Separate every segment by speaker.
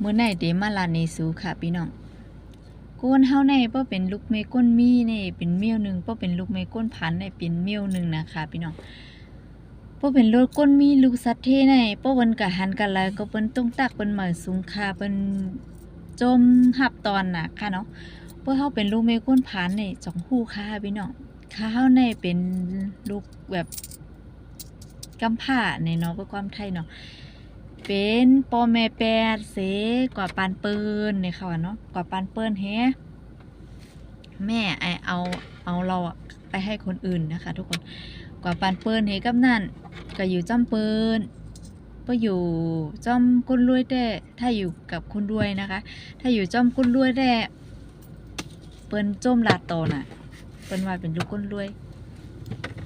Speaker 1: มื้อไหนเดมาลาเนซูค่ะพี่น้องก้นเฮาในบ่เป็นลูกเมก้นมีนี่เป็นเมียวนึงบ่เป็นลูกเมก้นพันในเป็นเมียวนึงนะคะพี่น้องบ่เป็นลูกก้นมีลูกสัตว์เทในบ่เพิ่นก็หันกันหลายก็เปิ้นต้องตักเปิ้นมาสูงค่าเปิ้นจมรับตอนน่ะค่ะเนาะบ่เฮาเป็นลูกเมก้นพันนี่จ้องฮู้ค่ะพี่น้องค่ะเฮาในเป็นลูกแบบกำพร้านี่เนาะเพื่อความไทยเนาะเป็นพ่อแม่แปดเสกว่าปานเปิ้นนี่ค่ะว่าเนาะกว่าปานเปิ้นแฮแม่เอาเราอะไปให้คนอื่นนะคะทุกคนกว่าปานเปิ้นเฮกับนั่นก็อยู่จ้ำเปิ้นบ่อยู่จ้อมคนรวยแต่ถ้าอยู่กับคนรวยนะคะถ้าอยู่จ้อมคนรวยแต่เปิ้นจมลาดโตน่ะเปิ้นว่าเป็นลูกคนรวย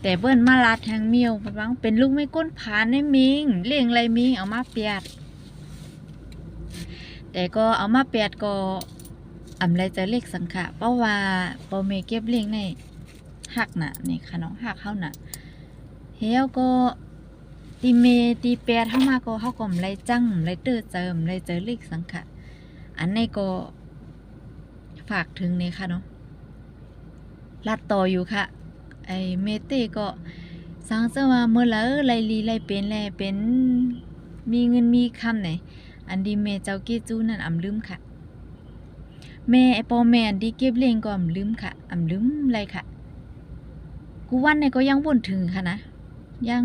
Speaker 1: แต่เปิ้นมาลาดแทงเมียวเพิ่นว่าเป็นลูกไม่ก้นผานได้มิงเลี้ยงไรมิงเอามาเปียดแต่ก็เอามาเปียดก็อำไรจะเล็กสังขะเพราะว่าบ่แม่เก็บเลี้ยงในหักน่ะนี่ค่ะเนาะหักเฮาน่ะเฮาก็ตีเมตีแปดเฮามาก็เฮาก็ไรจังไรเตอเจิมไรเจอเล็กสังขะอันนี้ก็ฝากถึงนี่ค่ะเนาะลัดต่ออยู่ค่ะไอ้เมเต้ก็สังเสว่าเมื่อละไรลีไรเป็นแลเป็นมีเงินมีคำไหนอันดีเมเจ้าเกจูนั่นอำลืมค่ะแม่ไอ้ปอแม่อันดีเก็บเลี้ยงก็อำลืมค่ะอำลืมไรค่ะกูวันเนี่ยก็ยังบ่นถึงค่ะนะยัง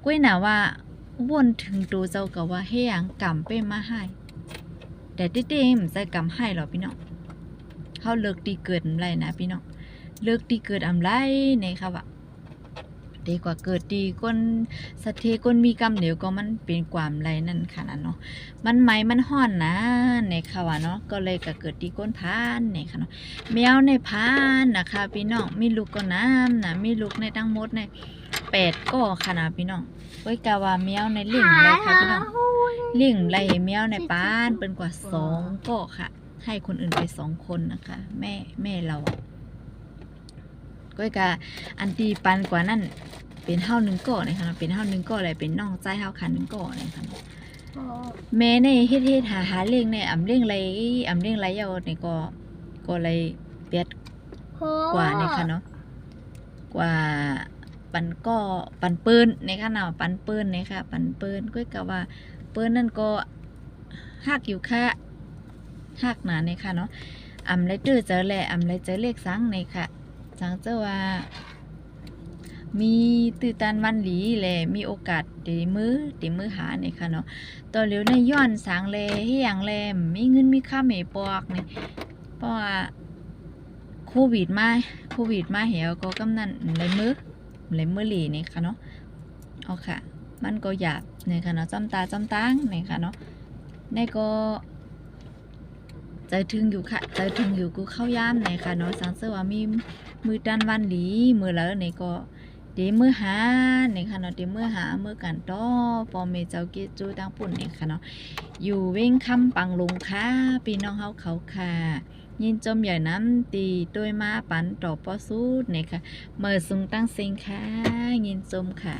Speaker 1: ก้วยหนาว่าบ่นถึงตัวเจ้าก็ว่าเฮียงกำไปมาให้แต่เต้ๆมันจะกำให้หรอพี่น้องเขาเลิกดีเกิดอะไรนะพี่น้องเลิกดีเกิดอำไรในค่ะว่าดีกว่าเกิดดีก้นสะเทก้นมีกรรมเดี๋ยวก็มันเป็นความไรนั่นค่ะนะเนาะมันไหมมันห่อนนะในค่ะว่าเนาะก็เลยก็เกิดดีก้นพานในค่ะเนาะแมวในพานนะคะพี่น้องมีลูกก็น้ำนะมีลูกในทั้งหมดใน8ก็ค่ะนะพี่น้องเว้ยกะว่าแมวในเลี้ยงไรค่ะพี่น้องเลี้ยงไรแมวในปานเป็นกว่า2ก็ค่ะให้คนอื่นไป2คนนะคะแม่เราก็กะอันตีปันกว่านั่นเป็นเฮา1ก่อนะคะเป็นเฮา1ก่ออะไรเป็นน้องใจเฮาคัน1ก่อนะคะแม่ในเฮ็ดหาเลี้ยงในอำเลี้ยงไรยาวนี่ก็เลยเปียดกว่านี่ค่ะเนาะกว่าปันก็ปันปืนในค่ะเนาะปันปืนนี่ค่ะปันปืนก็กะว่าปืนนั่นก็ฮักอยู่ค่ะฮักหนานี่ค่ะเนาะอำไรตื้อเจอแลอำไรเจอเลขสังนี่ค่ะสังเจอว่ามีตื่นตันวันหลีแลมีโอกาสตีมือหาเนี่ยค่ะเนาะตอนเหลียวในย้อนสางแลเฮียงแลมีเงินมีค่าให้ปอกนี่เพราะว่าโควิดมาเหี่ยวก็กำนันเลยมือหลีนี่ค่ะเนาะเอาค่ะมันก็หยาบเนี่ยค่ะเนาะจ้ำตาจ้ำตังเนี่ยค่ะเนาะในก็ใจถึงอยู่ค่ะใจถึงอยู่กูเข้าย่ามไหนค่ะเนาะสังเสว่ามีมือดันวันหลีมือแล้วไหนก็เดมือหาไหนค่ะเนาะเดมือหามือกันต่อปอเมเจ้าเกจูตั้งปุ่นเนี่ยค่ะเนาะอยู่เว้งคำปังลงค่ะพี่น้องเขาค่ะยินจมใหญ่น้ำตีด้วยมาปันต่อปอสูดเนี่ยค่ะเมื่อสูงตั้งเซ็งค่ะยินจมค่ะ